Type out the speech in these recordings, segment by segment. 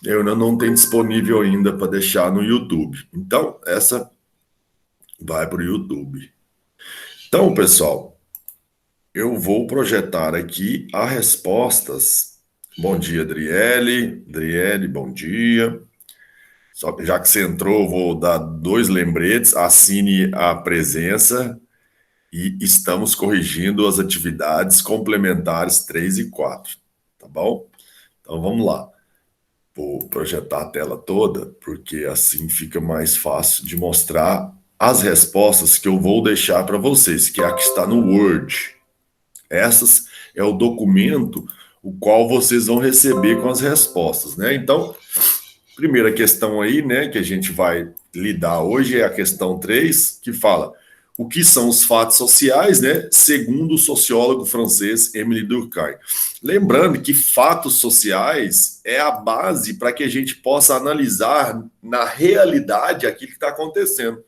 eu ainda não tenho disponível ainda para deixar no YouTube. Então, essa vai para o YouTube. Então, pessoal, eu vou projetar aqui as respostas. Bom dia, Adriele. Adriele, bom dia. Só que já que você entrou, vou dar 2 lembretes. Assine a presença e estamos corrigindo as atividades complementares 3 e 4. Tá bom? Então, vamos lá. Vou projetar a tela toda, porque assim fica mais fácil de mostrar as respostas que eu vou deixar para vocês, que é a que está no Word. Essas é o documento o qual vocês vão receber com as respostas, né? Então, primeira questão aí, né, que a gente vai lidar hoje é a questão 3, que fala o que são os fatos sociais, né, segundo o sociólogo francês Émile Durkheim. Lembrando que fatos sociais é a base para que a gente possa analisar na realidade aquilo que está acontecendo.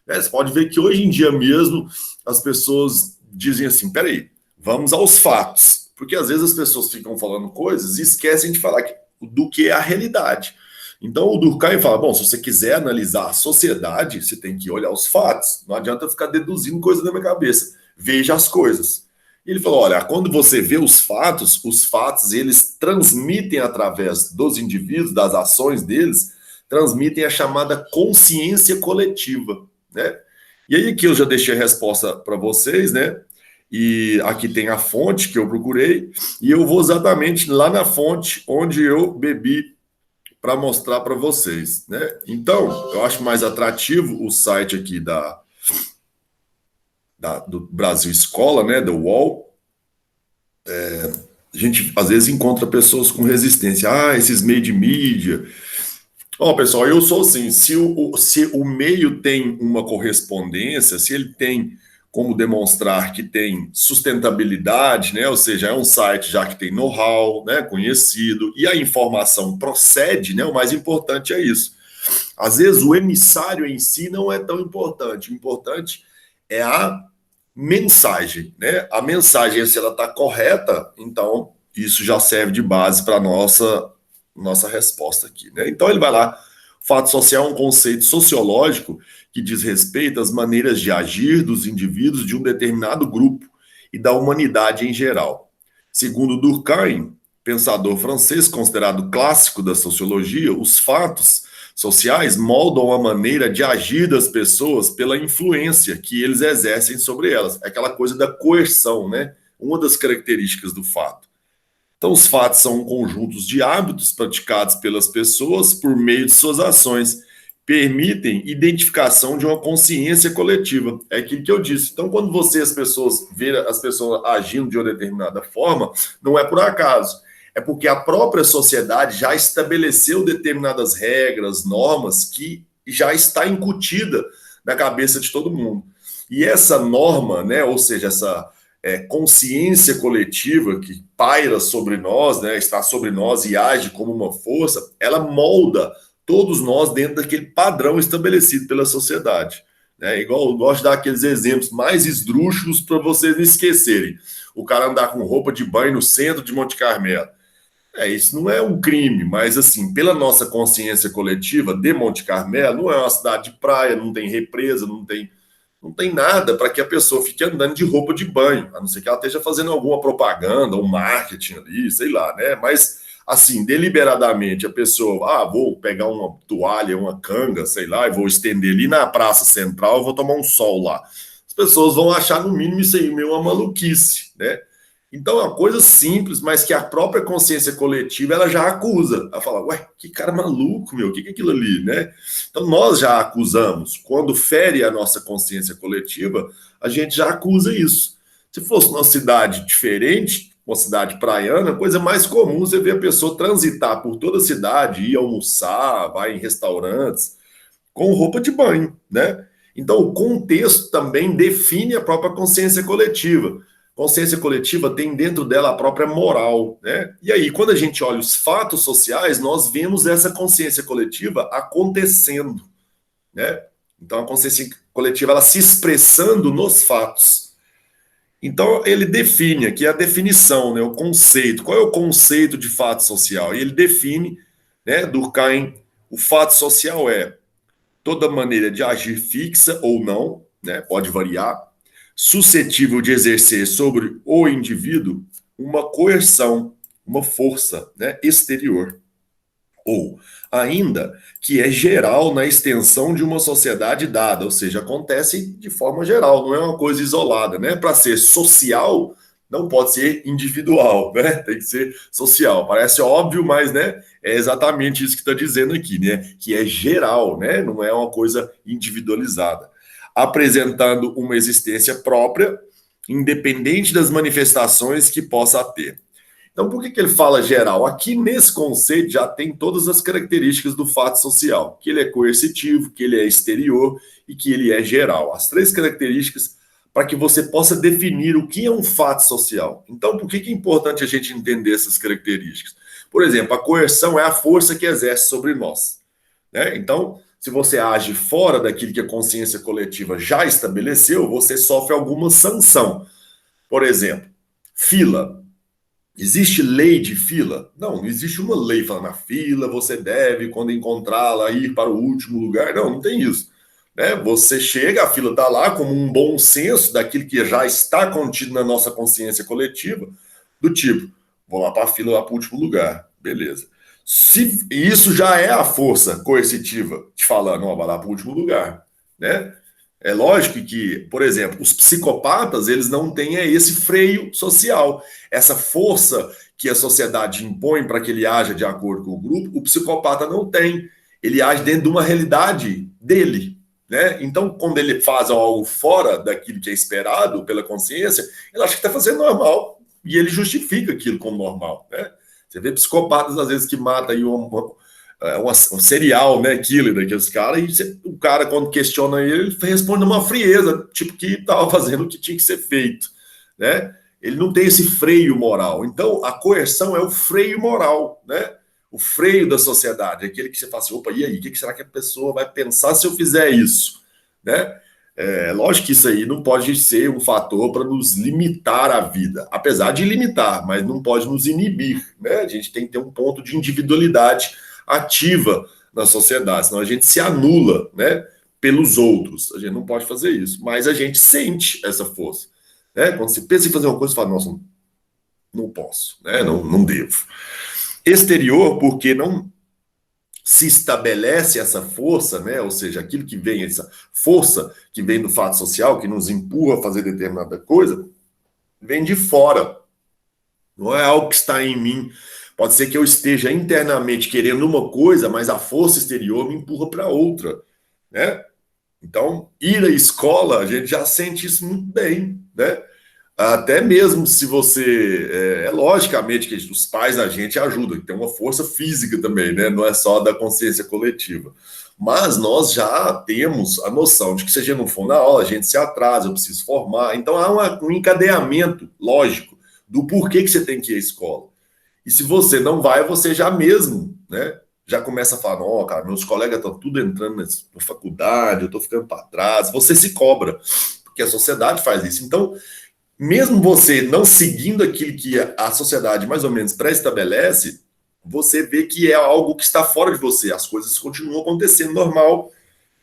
Você pode ver que hoje em dia mesmo as pessoas dizem assim, peraí, vamos aos fatos. Porque às vezes as pessoas ficam falando coisas e esquecem de falar do que é a realidade. Então o Durkheim fala, bom, se você quiser analisar a sociedade, você tem que olhar os fatos. Não adianta ficar deduzindo coisa da minha cabeça. Veja as coisas. E ele falou, olha, quando você vê os fatos eles transmitem através dos indivíduos, das ações deles, transmitem a chamada consciência coletiva, né? E aí aqui eu já deixei a resposta para vocês, né? E aqui tem a fonte que eu procurei, e eu vou exatamente lá na fonte onde eu bebi para mostrar para vocês, né? Então, eu acho mais atrativo o site aqui do Brasil Escola, né? Do UOL. A gente às vezes encontra pessoas com resistência. Ah, esses meios de mídia. Ó, pessoal, eu sou assim, se o meio tem uma correspondência, se ele tem como demonstrar que tem sustentabilidade, né? Ou seja, é um site já que tem know-how, né? Conhecido, e a informação procede, né? O mais importante é isso. Às vezes o emissário em si não é tão importante. O importante é a mensagem, né? A mensagem, se ela está correta, então isso já serve de base para a nossa resposta aqui, né? Então ele vai lá. Fato social é um conceito sociológico que diz respeito às maneiras de agir dos indivíduos de um determinado grupo e da humanidade em geral. Segundo Durkheim, pensador francês considerado clássico da sociologia, os fatos sociais moldam a maneira de agir das pessoas pela influência que eles exercem sobre elas. É aquela coisa da coerção, né? Uma das características do fato. Então, os fatos são conjuntos de hábitos praticados pelas pessoas por meio de suas ações, permitem identificação de uma consciência coletiva. É aquilo que eu disse. Então, quando as pessoas vê as pessoas agindo de uma determinada forma, não é por acaso. É porque a própria sociedade já estabeleceu determinadas regras, normas que já está incutida na cabeça de todo mundo. E essa norma, né, ou seja, essa consciência coletiva que paira sobre nós, né, está sobre nós e age como uma força, ela molda todos nós dentro daquele padrão estabelecido pela sociedade. Né? Igual eu gosto de dar aqueles exemplos mais esdrúxulos para vocês não esquecerem. O cara andar com roupa de banho no centro de Monte Carmelo. Isso não é um crime, mas assim, pela nossa consciência coletiva de Monte Carmelo, não é uma cidade de praia, não tem represa, não tem nada para que a pessoa fique andando de roupa de banho, a não ser que ela esteja fazendo alguma propaganda, um marketing ali, sei lá, né? Mas, assim, deliberadamente, a pessoa, vou pegar uma toalha, uma canga, sei lá, e vou estender ali na praça central, vou tomar um sol lá. As pessoas vão achar, no mínimo, isso aí meio uma maluquice, né? Então é uma coisa simples, mas que a própria consciência coletiva ela já acusa. Ela fala, ué, que cara maluco, meu, o que é aquilo ali, né? Então nós já acusamos. Quando fere a nossa consciência coletiva, a gente já acusa isso. Se fosse uma cidade diferente, uma cidade praiana, a coisa mais comum você ver a pessoa transitar por toda a cidade, ir almoçar, vai em restaurantes, com roupa de banho, né? Então o contexto também define a própria consciência coletiva. Consciência coletiva tem dentro dela a própria moral, né? E aí, quando a gente olha os fatos sociais, nós vemos essa consciência coletiva acontecendo, né? Então, a consciência coletiva, ela se expressando nos fatos. Então, ele define aqui a definição, né, o conceito. Qual é o conceito de fato social? E ele define, né, Durkheim, o fato social é toda maneira de agir fixa ou não, né, pode variar, suscetível de exercer sobre o indivíduo uma coerção, uma força, né, exterior. Ou ainda que é geral na extensão de uma sociedade dada, ou seja, acontece de forma geral, não é uma coisa isolada, né? Para ser social, não pode ser individual, né? Tem que ser social. Parece óbvio, mas, né, é exatamente isso que está dizendo aqui, né? Que é geral, né? Não é uma coisa individualizada. Apresentando uma existência própria, independente das manifestações que possa ter. Então, por que ele fala geral? Aqui nesse conceito já tem todas as características do fato social, que ele é coercitivo, que ele é exterior e que ele é geral. As três características para que você possa definir o que é um fato social. Então, por que é importante a gente entender essas características? Por exemplo, a coerção é a força que exerce sobre nós, né? Então, se você age fora daquilo que a consciência coletiva já estabeleceu, você sofre alguma sanção. Por exemplo, fila. Existe lei de fila? Não existe uma lei falando na fila, você deve, quando encontrá-la, ir para o último lugar. Não tem isso. Né? Você chega, a fila está lá como um bom senso daquilo que já está contido na nossa consciência coletiva, do tipo, vou lá para a fila, lá para o último lugar. Beleza. Se isso já é a força coercitiva te falando, ó, vai lá para o último lugar. Né? É lógico que, por exemplo, os psicopatas, eles não têm esse freio social, essa força que a sociedade impõe para que ele haja de acordo com o grupo, o psicopata não tem. Ele age dentro de uma realidade dele, né? Então, quando ele faz algo fora daquilo que é esperado pela consciência, ele acha que está fazendo normal e ele justifica aquilo como normal, né? Você vê psicopatas, às vezes, que matam aí um serial, né, killer daqueles caras, e o cara, quando questiona ele responde uma frieza, tipo que estava fazendo o que tinha que ser feito, né? Ele não tem esse freio moral. Então, a coerção é o freio moral, né? O freio da sociedade, aquele que você fala assim, opa, e aí, o que será que a pessoa vai pensar se eu fizer isso, né? É lógico que isso aí não pode ser um fator para nos limitar a vida, apesar de limitar, mas não pode nos inibir, né? A gente tem que ter um ponto de individualidade ativa na sociedade, senão a gente se anula, né, pelos outros. A gente não pode fazer isso, mas a gente sente essa força, né? Quando você pensa em fazer uma coisa, você fala, nossa, não posso, né? Não devo. Exterior, porque não se estabelece essa força, né? Ou seja, aquilo que vem, essa força que vem do fato social, que nos empurra a fazer determinada coisa, vem de fora. Não é algo que está em mim. Pode ser que eu esteja internamente querendo uma coisa, mas a força exterior me empurra para outra, né? Então, ir à escola, a gente já sente isso muito bem, né? Até mesmo se você. Logicamente que os pais da gente ajudam, tem uma força física também, né? Não é só da consciência coletiva. Mas nós já temos a noção de que se a gente não for na aula, a gente se atrasa, eu preciso formar. Então há um encadeamento lógico do porquê que você tem que ir à escola. E se você não vai, você já mesmo, né? Já começa a falar, não, cara, meus colegas estão tudo entrando na faculdade, eu estou ficando para trás. Você se cobra, porque a sociedade faz isso. Então, mesmo você não seguindo aquilo que a sociedade mais ou menos pré-estabelece, você vê que é algo que está fora de você. As coisas continuam acontecendo normal,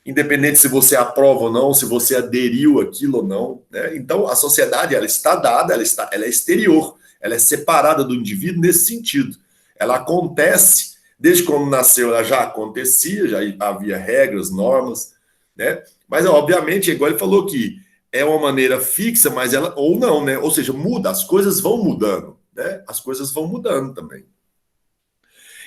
independente se você aprova ou não, se você aderiu àquilo ou não, né? Então, a sociedade, ela está dada, ela é exterior, ela é separada do indivíduo nesse sentido. Ela acontece, desde quando nasceu, ela já acontecia, já havia regras, normas, né? Mas, obviamente, igual ele falou que é uma maneira fixa, mas ela, ou não, né? Ou seja, muda, as coisas vão mudando, né? As coisas vão mudando também.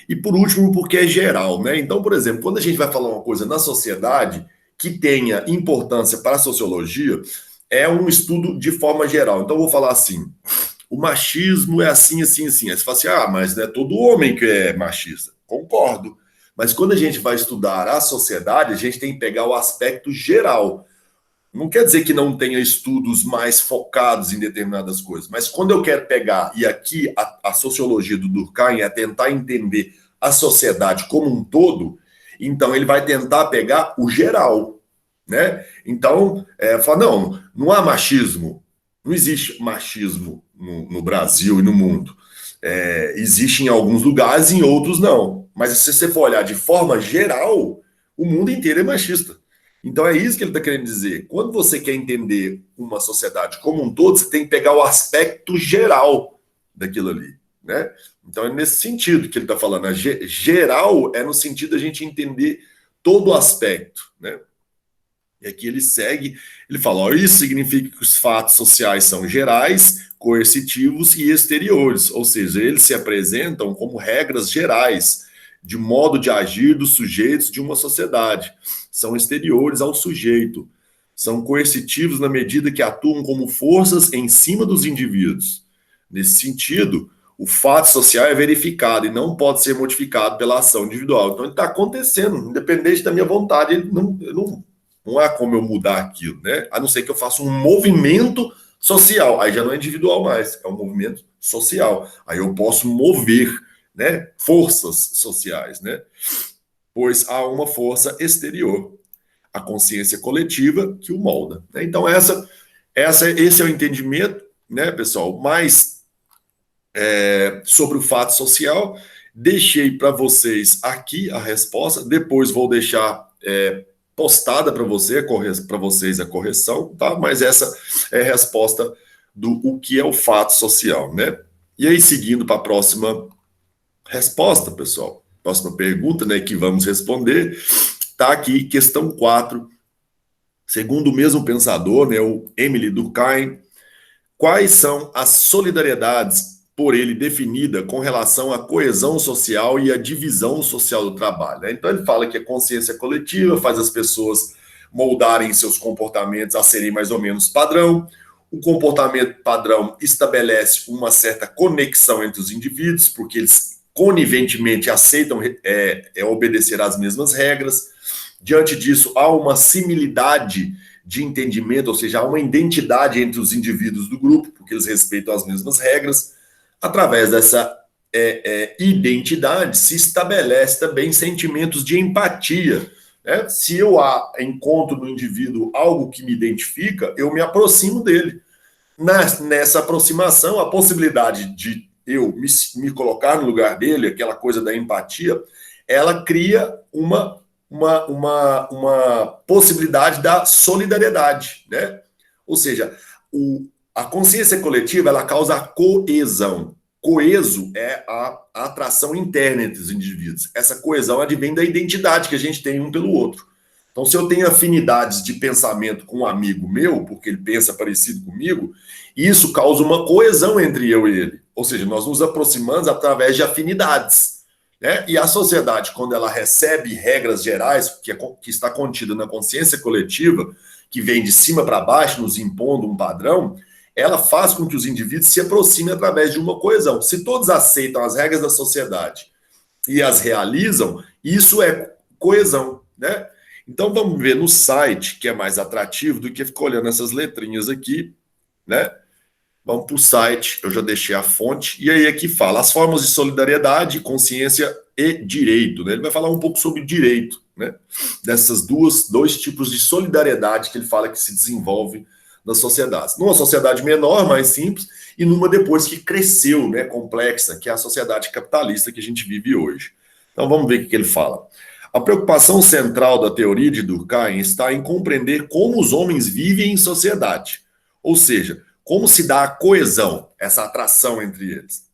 E por último, porque é geral, né? Então, por exemplo, quando a gente vai falar uma coisa na sociedade que tenha importância para a sociologia, é um estudo de forma geral. Então, eu vou falar assim: o machismo é assim, assim, assim. Aí você fala assim: ah, mas não é todo homem que é machista. Concordo. Mas quando a gente vai estudar a sociedade, a gente tem que pegar o aspecto geral. Não quer dizer que não tenha estudos mais focados em determinadas coisas, mas quando eu quero pegar, e aqui a sociologia do Durkheim é tentar entender a sociedade como um todo, então ele vai tentar pegar o geral, né? Então, fala, não há machismo. Não existe machismo no Brasil e no mundo. Existe em alguns lugares, em outros não. Mas se você for olhar de forma geral, o mundo inteiro é machista. Então é isso que ele está querendo dizer. Quando você quer entender uma sociedade como um todo, você tem que pegar o aspecto geral daquilo ali, né? Então é nesse sentido que ele está falando. Geral é no sentido da gente entender todo o aspecto, né? E aqui ele segue, ele fala: ó, isso significa que os fatos sociais são gerais, coercitivos e exteriores, ou seja, eles se apresentam como regras gerais de modo de agir dos sujeitos de uma sociedade. São exteriores ao sujeito, são coercitivos na medida que atuam como forças em cima dos indivíduos. Nesse sentido, o fato social é verificado e não pode ser modificado pela ação individual. Então, ele está acontecendo, independente da minha vontade, não há como eu mudar aquilo, né? A não ser que eu faça um movimento social. Aí já não é individual mais, é um movimento social. Aí eu posso mover, né, forças sociais, né? Pois há uma força exterior, a consciência coletiva que o molda, né? Então esse é o entendimento, né, pessoal? Mas sobre o fato social, deixei para vocês aqui a resposta. Depois vou deixar postada para vocês a correção, tá? Mas essa é a resposta do o que é o fato social, né? E aí, seguindo para a próxima resposta, pessoal, próxima pergunta, né, que vamos responder, tá aqui, questão 4. Segundo o mesmo pensador, né, o Emile Durkheim, quais são as solidariedades por ele definida com relação à coesão social e à divisão social do trabalho, né? Então ele fala que a consciência coletiva faz as pessoas moldarem seus comportamentos a serem mais ou menos padrão. O comportamento padrão estabelece uma certa conexão entre os indivíduos, porque eles coniventemente aceitam obedecer às mesmas regras. Diante disso, há uma similidade de entendimento, ou seja, há uma identidade entre os indivíduos do grupo, porque eles respeitam as mesmas regras. Através dessa identidade, se estabelece também sentimentos de empatia, né? Se eu encontro no indivíduo algo que me identifica, eu me aproximo dele. Nessa aproximação, a possibilidade de eu me colocar no lugar dele, aquela coisa da empatia, ela cria uma possibilidade da solidariedade, né? Ou seja, a consciência coletiva, ela causa a coesão. Coeso é a atração interna entre os indivíduos. Essa coesão advém da identidade que a gente tem um pelo outro. Então, se eu tenho afinidades de pensamento com um amigo meu, porque ele pensa parecido comigo, isso causa uma coesão entre eu e ele. Ou seja, nós nos aproximamos através de afinidades, né? E a sociedade, quando ela recebe regras gerais, que está contida na consciência coletiva, que vem de cima para baixo, nos impondo um padrão, ela faz com que os indivíduos se aproximem através de uma coesão. Se todos aceitam as regras da sociedade e as realizam, isso é coesão, né? Então vamos ver no site, que é mais atrativo do que ficar olhando essas letrinhas aqui, né? Vamos para o site, eu já deixei a fonte, e aí aqui fala as formas de solidariedade, consciência e direito, né? Ele vai falar um pouco sobre direito, né? Dessas dois tipos de solidariedade que ele fala que se desenvolve das sociedades. Numa sociedade menor, mais simples, e numa depois que cresceu, né, complexa, que é a sociedade capitalista que a gente vive hoje. Então vamos ver o que ele fala. A preocupação central da teoria de Durkheim está em compreender como os homens vivem em sociedade, ou seja, como se dá a coesão, essa atração entre eles.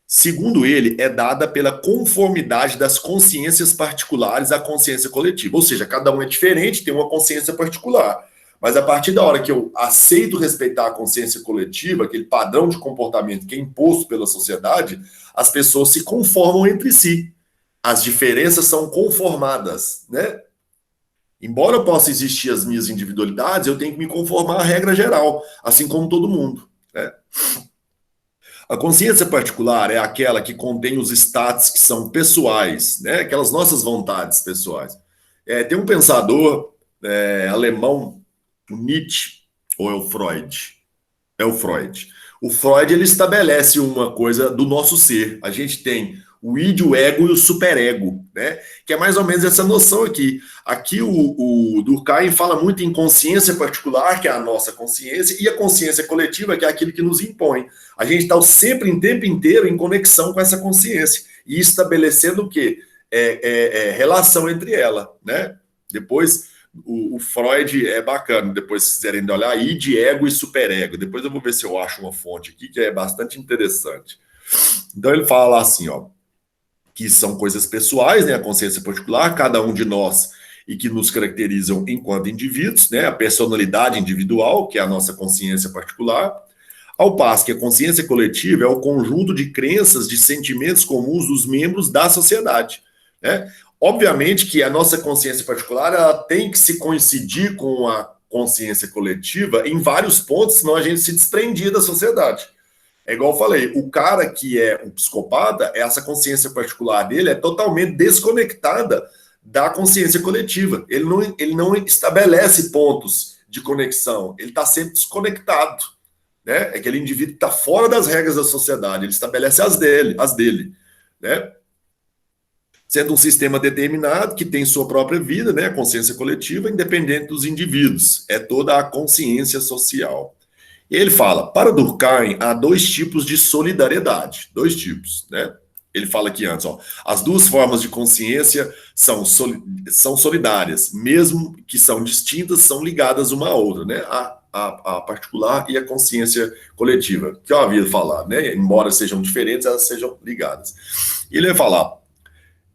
Segundo ele, é dada pela conformidade das consciências particulares à consciência coletiva, ou seja, cada um é diferente, tem uma consciência particular. Mas a partir da hora que eu aceito respeitar a consciência coletiva, aquele padrão de comportamento que é imposto pela sociedade, as pessoas se conformam entre si. As diferenças são conformadas, né? Embora possa existir as minhas individualidades, eu tenho que me conformar à regra geral, assim como todo mundo, né? A consciência particular é aquela que contém os status que são pessoais, né? Aquelas nossas vontades pessoais. Tem um pensador alemão, o Nietzsche, ou é o Freud? É o Freud. O Freud, ele estabelece uma coisa do nosso ser. A gente tem o id, o ego e o superego, né? Que é mais ou menos essa noção aqui. Aqui o Durkheim fala muito em consciência particular, que é a nossa consciência, e a consciência coletiva, que é aquilo que nos impõe. A gente está sempre, em tempo inteiro, em conexão com essa consciência, e estabelecendo o quê? Relação entre ela, né? Depois, o Freud é bacana, depois se quiserem olhar, id, ego e superego. Depois eu vou ver se eu acho uma fonte aqui, que é bastante interessante. Então ele fala assim, ó, que são coisas pessoais, né, a consciência particular, cada um de nós, e que nos caracterizam enquanto indivíduos, né, a personalidade individual, que é a nossa consciência particular, ao passo que a consciência coletiva é o conjunto de crenças, de sentimentos comuns dos membros da sociedade, né? Obviamente que a nossa consciência particular ela tem que se coincidir com a consciência coletiva em vários pontos, senão a gente se desprendia da sociedade. É igual eu falei, o cara que é um psicopata, essa consciência particular dele é totalmente desconectada da consciência coletiva. Ele não estabelece pontos de conexão, ele está sempre desconectado. Né? É aquele indivíduo que está fora das regras da sociedade, ele estabelece as dele, né? Sendo um sistema determinado que tem sua própria vida, né? A consciência coletiva, independente dos indivíduos. É toda a consciência social. E ele fala, para Durkheim, há dois tipos de solidariedade. Dois tipos, né? Ele fala aqui antes, ó, as duas formas de consciência são solidárias, mesmo que são distintas, são ligadas uma à outra, né? A particular e a consciência coletiva, que eu havia falado, né? Embora sejam diferentes, elas sejam ligadas. E ele vai falar,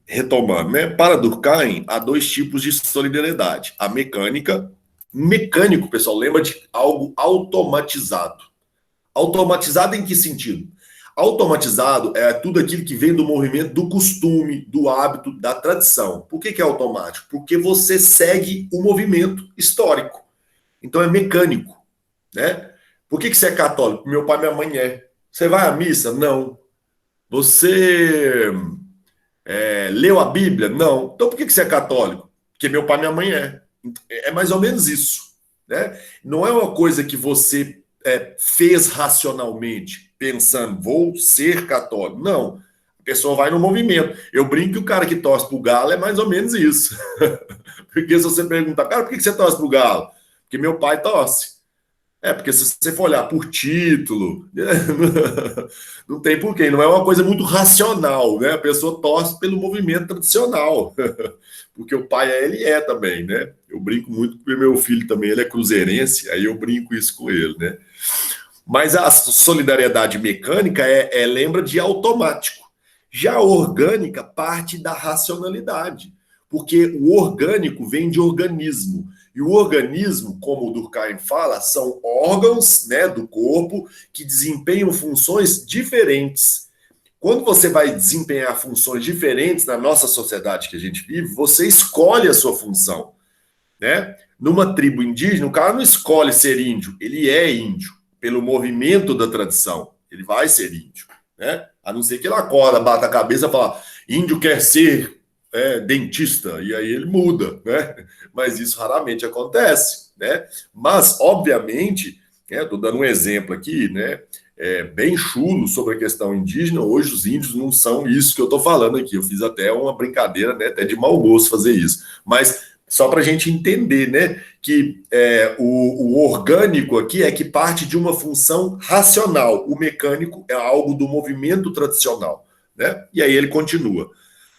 retomando, né? Para Durkheim, há dois tipos de solidariedade. A mecânica. Mecânico, pessoal, lembra de algo automatizado. Automatizado em que sentido? Automatizado é tudo aquilo que vem do movimento do costume, do hábito, da tradição. Por que é automático? Porque você segue o movimento histórico. Então é mecânico, né? Por que você é católico? Meu pai e minha mãe é. Você vai à missa? Não. Você leu a Bíblia? Não. Então por que você é católico? Porque meu pai e minha mãe é. É mais ou menos isso, né? Não é uma coisa que você fez racionalmente, pensando, vou ser católico. Não. A pessoa vai no movimento. Eu brinco que o cara que torce pro Galo é mais ou menos isso. Porque se você perguntar, cara, por que você torce pro Galo? Porque meu pai torce. Porque se você for olhar por título, não tem porquê, não é uma coisa muito racional, né? A pessoa torce pelo movimento tradicional, porque o pai ele é também, né? Eu brinco muito porque meu filho também, ele é cruzeirense, aí eu brinco isso com ele, né? Mas a solidariedade mecânica lembra de automático. Já a orgânica parte da racionalidade, porque o orgânico vem de organismo. E o organismo, como o Durkheim fala, são órgãos, né, do corpo que desempenham funções diferentes. Quando você vai desempenhar funções diferentes na nossa sociedade que a gente vive, você escolhe a sua função, né? Numa tribo indígena, o cara não escolhe ser índio, ele é índio, pelo movimento da tradição. Ele vai ser índio, né? A não ser que ele acorda, bata a cabeça e fala, índio quer ser dentista, e aí ele muda, né? Mas isso raramente acontece, né? Mas, obviamente, estou dando um exemplo aqui, né? Bem chulo sobre a questão indígena. Hoje os índios não são isso que eu estou falando aqui. Eu fiz até uma brincadeira, né? Até de mau gosto fazer isso. Mas só para a gente entender, né? Que o orgânico aqui é que parte de uma função racional. O mecânico é algo do movimento tradicional, né? E aí ele continua.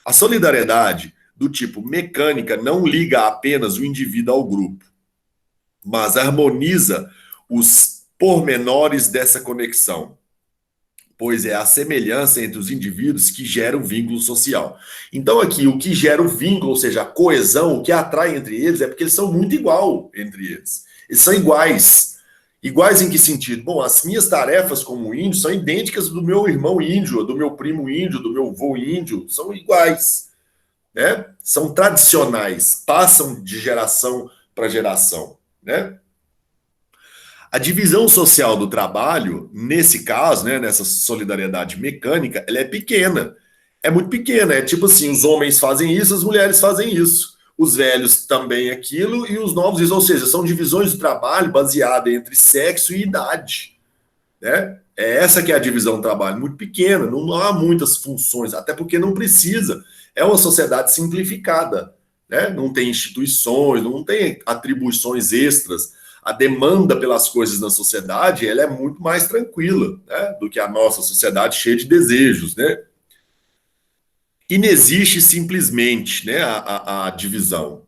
A solidariedade do tipo mecânica não liga apenas o indivíduo ao grupo, mas harmoniza os pormenores dessa conexão, pois é a semelhança entre os indivíduos que gera o vínculo social. Então aqui, o que gera o vínculo, ou seja, a coesão, o que atrai entre eles, é porque eles são muito igual entre eles. Eles são iguais. Iguais em que sentido? Bom, as minhas tarefas como índio são idênticas do meu irmão índio, do meu primo índio, do meu avô índio, são iguais, né? São tradicionais, passam de geração para geração, né? A divisão social do trabalho, nesse caso, né, nessa solidariedade mecânica, ela é pequena. É muito pequena. É tipo assim, os homens fazem isso, as mulheres fazem isso. Os velhos também aquilo e os novos isso. Ou seja, são divisões do trabalho baseadas entre sexo e idade, né? É essa que é a divisão do trabalho, muito pequena, não há muitas funções, até porque não precisa. É uma sociedade simplificada, né? Não tem instituições, não tem atribuições extras. A demanda pelas coisas na sociedade ela é muito mais tranquila, né, do que a nossa sociedade cheia de desejos, né? Inexiste simplesmente, né, a divisão.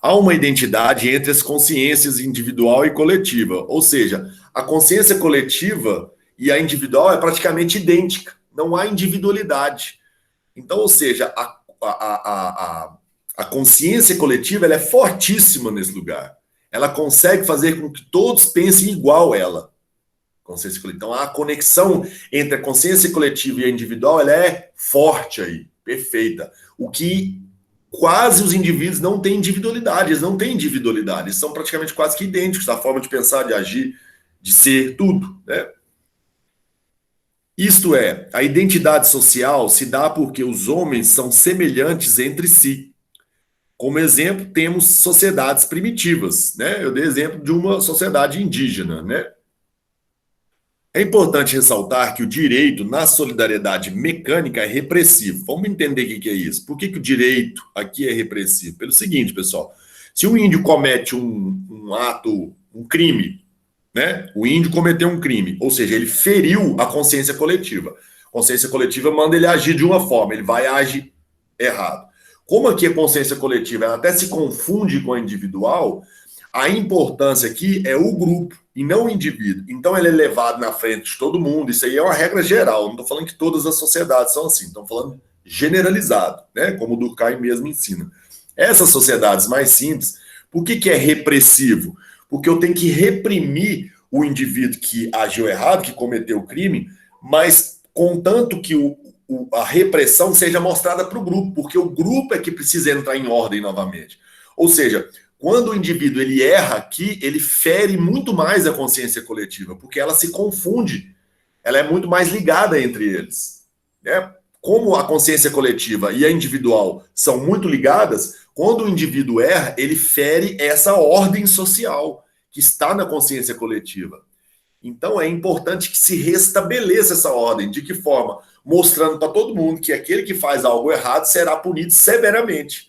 Há uma identidade entre as consciências individual e coletiva, ou seja, a consciência coletiva e a individual é praticamente idêntica, não há individualidade. Então, ou seja, a consciência coletiva ela é fortíssima nesse lugar. Ela consegue fazer com que todos pensem igual a ela. Consciência coletiva. Então, a conexão entre a consciência coletiva e a individual ela é forte aí, perfeita. O que quase os indivíduos não têm individualidade, eles não têm individualidade, eles são praticamente quase que idênticos na forma de pensar, de agir, de ser, tudo, né? Isto é, a identidade social se dá porque os homens são semelhantes entre si. Como exemplo, temos sociedades primitivas, né? Eu dei exemplo de uma sociedade indígena, né? É importante ressaltar que o direito na solidariedade mecânica é repressivo. Vamos entender o que é isso. Por que o direito aqui é repressivo? Pelo seguinte, pessoal: se um índio comete um ato, um crime, né? O índio cometeu um crime, ou seja, ele feriu a consciência coletiva. A consciência coletiva manda ele agir de uma forma, ele vai agir errado. Como aqui a consciência coletiva ela até se confunde com a individual, a importância aqui é o grupo e não o indivíduo. Então ele é levado na frente de todo mundo. Isso aí é uma regra geral. Não estou falando que todas as sociedades são assim. Estou falando generalizado, né? Como o Durkheim mesmo ensina. Essas sociedades mais simples, por que é repressivo? Porque eu tenho que reprimir o indivíduo que agiu errado, que cometeu o crime, mas contanto que a repressão seja mostrada para o grupo, porque o grupo é que precisa entrar em ordem novamente. Ou seja, quando o indivíduo ele erra aqui, ele fere muito mais a consciência coletiva, porque ela se confunde, ela é muito mais ligada entre eles, né? Como a consciência coletiva e a individual são muito ligadas, quando o indivíduo erra, ele fere essa ordem social que está na consciência coletiva. Então é importante que se restabeleça essa ordem. De que forma? Mostrando para todo mundo que aquele que faz algo errado será punido severamente.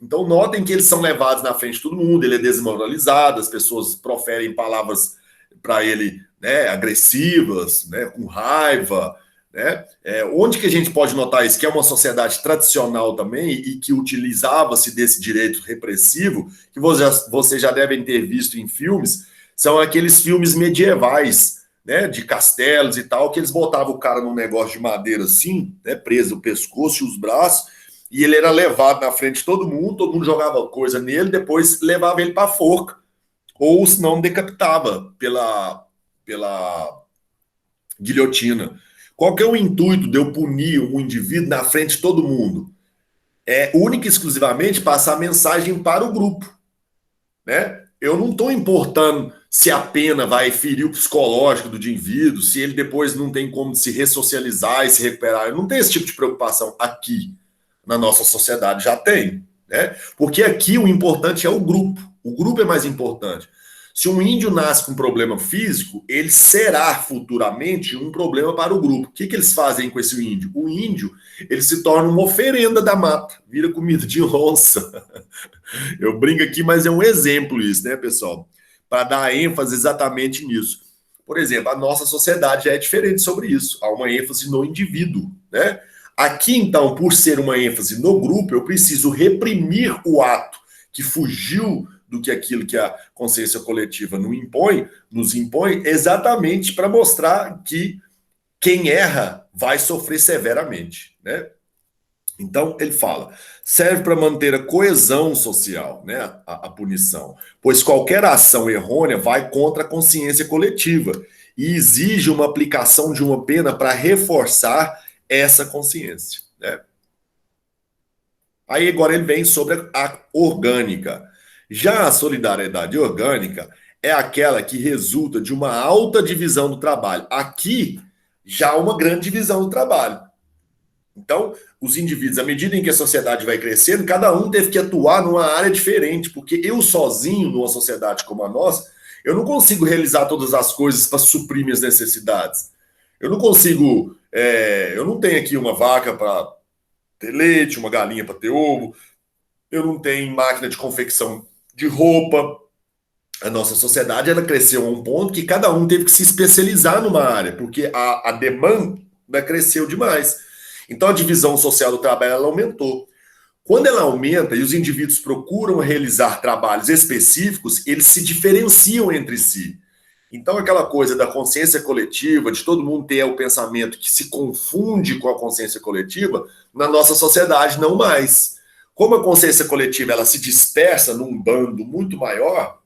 Então notem que eles são levados na frente de todo mundo, ele é desmoralizado, as pessoas proferem palavras para ele, né, agressivas, né, com raiva, né? Onde que a gente pode notar isso? Que é uma sociedade tradicional também e que utilizava-se desse direito repressivo, que vocês já devem ter visto em filmes, são aqueles filmes medievais, né, de castelos e tal, que eles botavam o cara num negócio de madeira assim, né, preso o pescoço e os braços, e ele era levado na frente de todo mundo jogava coisa nele, depois levava ele para a forca, ou se não decapitava pela guilhotina. Qual que é o intuito de eu punir um indivíduo na frente de todo mundo? É única e exclusivamente passar a mensagem para o grupo, né? Eu não estou importando se a pena vai ferir o psicológico do indivíduo, se ele depois não tem como se ressocializar e se recuperar. Eu não tenho esse tipo de preocupação aqui na nossa sociedade, já tem, né? Porque aqui o importante é o grupo é mais importante. Se um índio nasce com um problema físico, ele será futuramente um problema para o grupo. O que eles fazem com esse índio? O índio, ele se torna uma oferenda da mata, vira comida de onça. Eu brinco aqui, mas é um exemplo isso, né, pessoal? Para dar ênfase exatamente nisso. Por exemplo, a nossa sociedade já é diferente sobre isso. Há uma ênfase no indivíduo, né? Aqui, então, por ser uma ênfase no grupo, eu preciso reprimir o ato que fugiu do que aquilo que a consciência coletiva nos impõe, exatamente para mostrar que quem erra vai sofrer severamente, né? Então, ele fala, serve para manter a coesão social, né, a punição, pois qualquer ação errônea vai contra a consciência coletiva e exige uma aplicação de uma pena para reforçar essa consciência, né? Aí agora ele vem sobre a orgânica. Já a solidariedade orgânica é aquela que resulta de uma alta divisão do trabalho. Aqui já há uma grande divisão do trabalho. Então, os indivíduos, à medida em que a sociedade vai crescendo, cada um teve que atuar numa área diferente, porque eu sozinho, numa sociedade como a nossa, eu não consigo realizar todas as coisas para suprir minhas necessidades. Eu não consigo, eu não tenho aqui uma vaca para ter leite, uma galinha para ter ovo, eu não tenho máquina de confecção de roupa. A nossa sociedade ela cresceu a um ponto que cada um teve que se especializar numa área, porque a demanda cresceu demais. Então a divisão social do trabalho ela aumentou. Quando ela aumenta e os indivíduos procuram realizar trabalhos específicos, eles se diferenciam entre si. Então, aquela coisa da consciência coletiva, de todo mundo ter o pensamento que se confunde com a consciência coletiva, na nossa sociedade não mais. Como a consciência coletiva ela se dispersa num bando muito maior,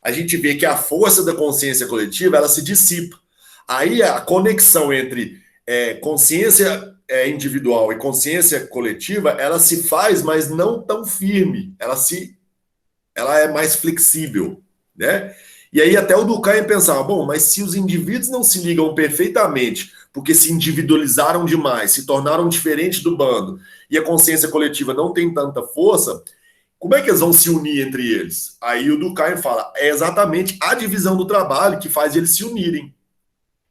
a gente vê que a força da consciência coletiva ela se dissipa. Aí a conexão entre consciência individual e consciência coletiva ela se faz, mas não tão firme. Ela é mais flexível, né? E aí até o Durkheim pensava, bom, mas se os indivíduos não se ligam perfeitamente, porque se individualizaram demais, se tornaram diferentes do bando, e a consciência coletiva não tem tanta força, como é que eles vão se unir entre eles? Aí o Durkheim fala, é exatamente a divisão do trabalho que faz eles se unirem.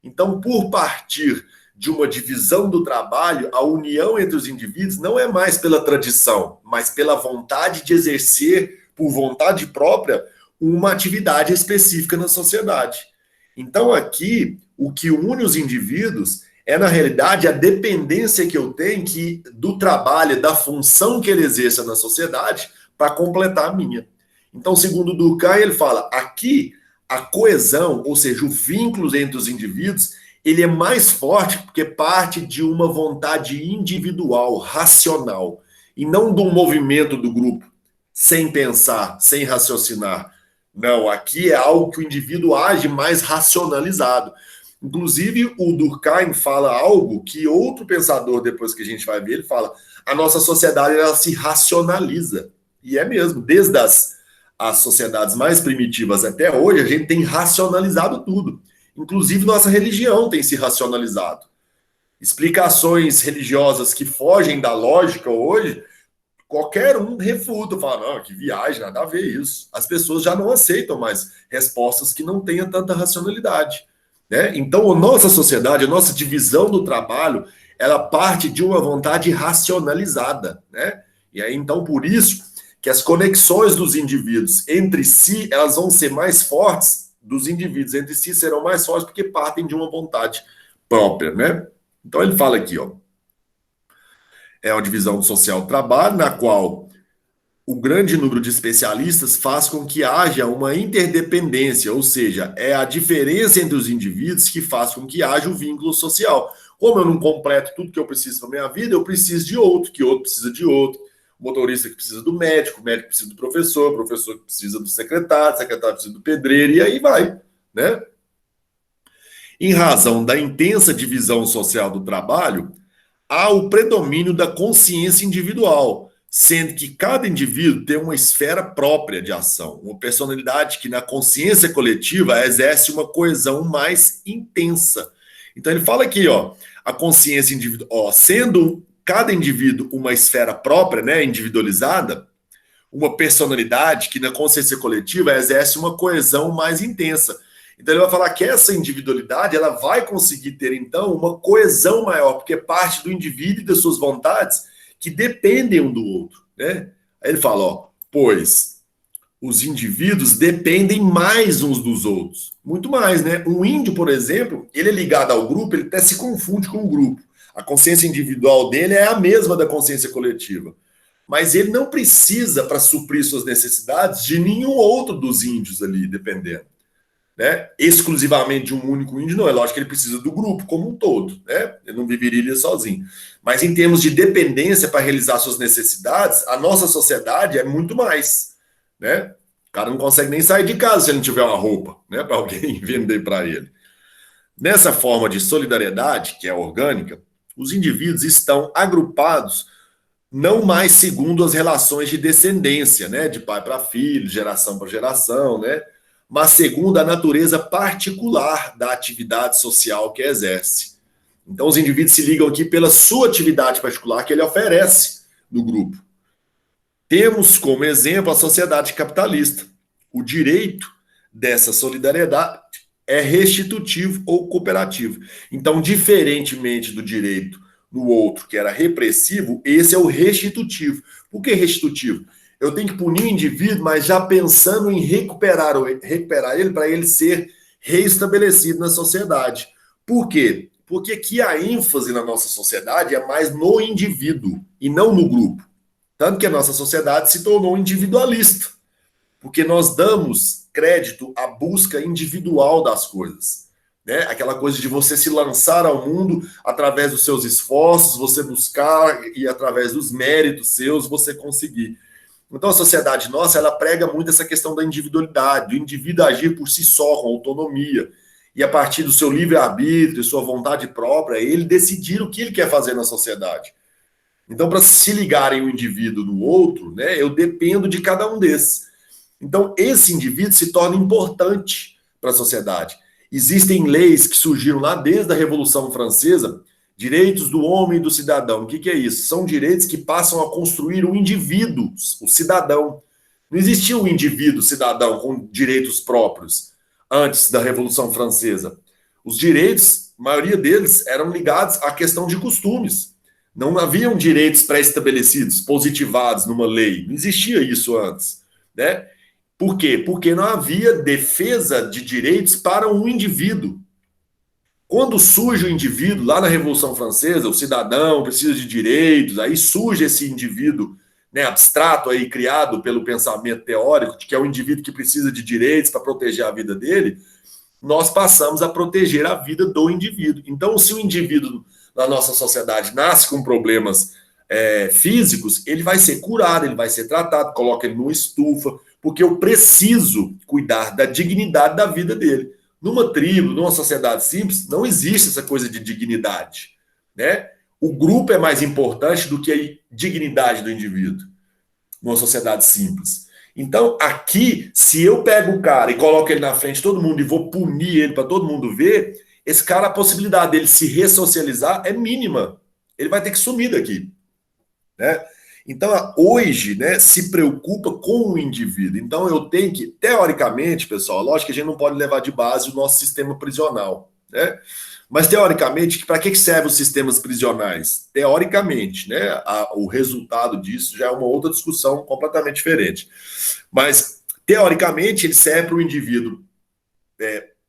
Então, por partir de uma divisão do trabalho, a união entre os indivíduos não é mais pela tradição, mas pela vontade de exercer, por vontade própria, uma atividade específica na sociedade. Então, aqui, o que une os indivíduos é, na realidade, a dependência que eu tenho do trabalho, da função que ele exerça na sociedade, para completar a minha. Então, segundo o Durkheim, ele fala, aqui a coesão, ou seja, o vínculo entre os indivíduos, ele é mais forte porque parte de uma vontade individual, racional, e não de um movimento do grupo, sem pensar, sem raciocinar. Não, aqui é algo que o indivíduo age mais racionalizado. Inclusive, o Durkheim fala algo que outro pensador, depois que a gente vai ver, ele fala, a nossa sociedade ela se racionaliza. E é mesmo, desde as sociedades mais primitivas até hoje, a gente tem racionalizado tudo. Inclusive, nossa religião tem se racionalizado. Explicações religiosas que fogem da lógica hoje, qualquer um refuta, fala, não, que viagem, nada a ver isso. As pessoas já não aceitam mais respostas que não tenham tanta racionalidade. Né? Então, a nossa sociedade, a nossa divisão do trabalho, ela parte de uma vontade racionalizada. Né? E aí, então, por isso que as conexões dos indivíduos entre si, elas vão ser mais fortes, dos indivíduos entre si serão mais fortes porque partem de uma vontade própria, né? Então ele fala aqui, ó, é uma divisão social do trabalho na qual o grande número de especialistas faz com que haja uma interdependência, ou seja, é a diferença entre os indivíduos que faz com que haja o vínculo social. Como eu não completo tudo que eu preciso na minha vida, eu preciso de outro, que outro precisa de outro. O motorista que precisa do médico, o médico precisa do professor, o professor que precisa do secretário, o secretário precisa do pedreiro, e aí vai, né? Em razão da intensa divisão social do trabalho, há o predomínio da consciência individual, sendo que cada indivíduo tem uma esfera própria de ação, uma personalidade que na consciência coletiva exerce uma coesão mais intensa. Então ele fala aqui, ó, a consciência individual, sendo cada indivíduo uma esfera própria, né, individualizada, uma personalidade que na consciência coletiva exerce uma coesão mais intensa. Então ele vai falar que essa individualidade ela vai conseguir ter então uma coesão maior, porque parte do indivíduo e das suas vontades que dependem um do outro, né? Aí ele fala, ó, pois os indivíduos dependem mais uns dos outros, muito mais, né? Um índio, por exemplo, ele é ligado ao grupo, ele até se confunde com o grupo. A consciência individual dele é a mesma da consciência coletiva. Mas ele não precisa, para suprir suas necessidades, de nenhum outro dos índios ali, dependendo. Né? Exclusivamente de um único índio, não. É lógico que ele precisa do grupo como um todo. Né? Ele não viveria sozinho. Mas em termos de dependência para realizar suas necessidades, a nossa sociedade é muito mais. Né? O cara não consegue nem sair de casa se ele não tiver uma roupa, né, para alguém vender para ele. Nessa forma de solidariedade, que é orgânica, os indivíduos estão agrupados não mais segundo as relações de descendência, né, de pai para filho, geração para geração, né, mas segundo a natureza particular da atividade social que exerce. Então, os indivíduos se ligam aqui pela sua atividade particular que ele oferece no grupo. Temos como exemplo a sociedade capitalista. O direito dessa solidariedade é restitutivo ou cooperativo. Então, diferentemente do direito no outro, que era repressivo, esse é o restitutivo. Por que restitutivo? Eu tenho que punir o indivíduo, mas já pensando em recuperar ele para ele ser reestabelecido na sociedade. Por quê? Porque aqui a ênfase na nossa sociedade é mais no indivíduo e não no grupo. Tanto que a nossa sociedade se tornou individualista, porque nós damos crédito à busca individual das coisas. Né? Aquela coisa de você se lançar ao mundo através dos seus esforços, você buscar e através dos méritos seus você conseguir. Então a sociedade nossa, ela prega muito essa questão da individualidade, do indivíduo agir por si só, com autonomia. E a partir do seu livre-arbítrio, sua vontade própria, ele decidir o que ele quer fazer na sociedade. Então, para se ligarem o indivíduo no outro, né, eu dependo de cada um desses. Então, esse indivíduo se torna importante para a sociedade. Existem leis que surgiram lá desde a Revolução Francesa, direitos do homem e do cidadão. O que é isso? São direitos que passam a construir o indivíduo, o cidadão. Não existia um indivíduo cidadão com direitos próprios antes da Revolução Francesa. Os direitos, a maioria deles, eram ligados à questão de costumes. Não haviam direitos pré-estabelecidos, positivados numa lei. Não existia isso antes, né? Por quê? Porque não havia defesa de direitos para um indivíduo. Quando surge o indivíduo, lá na Revolução Francesa, o cidadão precisa de direitos, aí surge esse indivíduo, né, abstrato, aí, criado pelo pensamento teórico, de que é o indivíduo que precisa de direitos para proteger a vida dele, nós passamos a proteger a vida do indivíduo. Então, se o indivíduo na nossa sociedade nasce com problemas físicos, ele vai ser curado, ele vai ser tratado, coloca ele numa estufa, porque eu preciso cuidar da dignidade da vida dele. Numa tribo, numa sociedade simples, não existe essa coisa de dignidade, né? O grupo é mais importante do que a dignidade do indivíduo, numa sociedade simples. Então, aqui, se eu pego o cara e coloco ele na frente de todo mundo e vou punir ele para todo mundo ver, esse cara, a possibilidade dele se ressocializar é mínima. Ele vai ter que sumir daqui, né? Então, hoje, né, se preocupa com o indivíduo. Então, eu tenho que, teoricamente, pessoal, lógico que a gente não pode levar de base o nosso sistema prisional, né? Mas, teoricamente, para que servem os sistemas prisionais? Teoricamente, né? O resultado disso já é uma outra discussão completamente diferente. Mas, teoricamente, ele serve para o indivíduo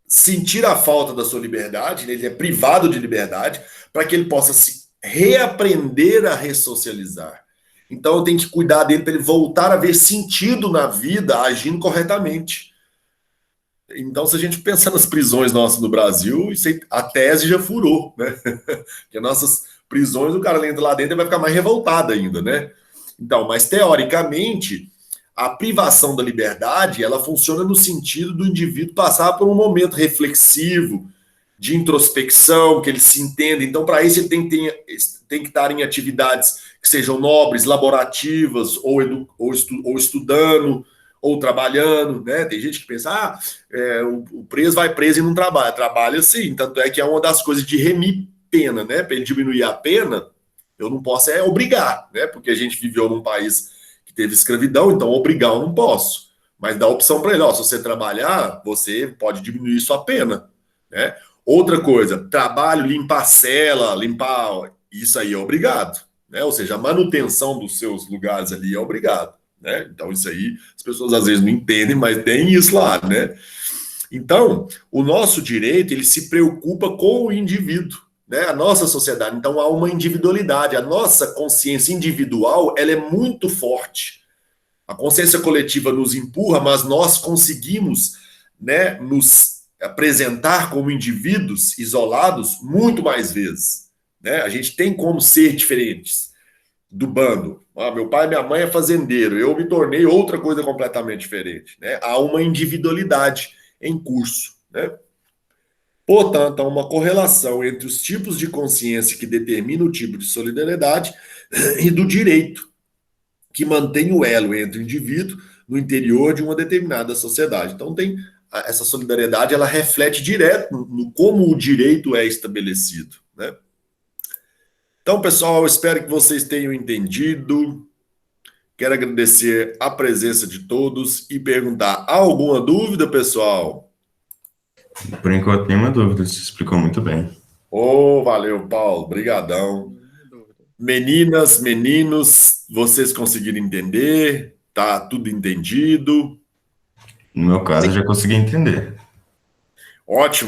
sentir a falta da sua liberdade, né? Ele é privado de liberdade, para que ele possa se reaprender a ressocializar. Então eu tenho que cuidar dele para ele voltar a ver sentido na vida, agindo corretamente. Então, se a gente pensar nas prisões nossas no Brasil, a tese já furou, né? Porque nossas prisões, o cara entra lá dentro e vai ficar mais revoltado ainda, né? Então, mas teoricamente, a privação da liberdade, ela funciona no sentido do indivíduo passar por um momento reflexivo, de introspecção, que ele se entenda. Então, para isso, ele tem que estar em atividades que sejam nobres, laborativas, ou estudando, ou trabalhando, né? Tem gente que pensa, o preso vai preso e não trabalha. Trabalha sim, tanto é que é uma das coisas de remir pena, né? Para ele diminuir a pena, eu não posso obrigar, né? Porque a gente viveu num país que teve escravidão, então obrigar eu não posso. Mas dá a opção para ele, ó, se você trabalhar, você pode diminuir sua pena, né? Outra coisa, trabalho, limpar a cela, isso aí é obrigado, né? Ou seja, a manutenção dos seus lugares ali é obrigado, né? Então isso aí as pessoas às vezes não entendem, mas tem isso lá, né? Então, o nosso direito, ele se preocupa com o indivíduo, né? A nossa sociedade, então há uma individualidade, a nossa consciência individual, ela é muito forte. A consciência coletiva nos empurra, mas nós conseguimos, né, nos apresentar como indivíduos isolados muito mais vezes, né? A gente tem como ser diferentes do bando. Meu pai e minha mãe é fazendeiro, eu me tornei outra coisa completamente diferente, né? Há uma individualidade em curso, né? Portanto, há uma correlação entre os tipos de consciência que determina o tipo de solidariedade e do direito que mantém o elo entre o indivíduo no interior de uma determinada sociedade. Então, essa solidariedade, ela reflete direto no como o direito é estabelecido, né? Então, pessoal, eu espero que vocês tenham entendido. Quero agradecer a presença de todos e perguntar: há alguma dúvida, pessoal? Por enquanto, nenhuma dúvida, você explicou muito bem. Ô, valeu, Paulo. Brigadão. Nenhuma dúvida. Meninas, meninos, vocês conseguiram entender? Tá tudo entendido? No meu caso, eu já consegui entender. Ótimo.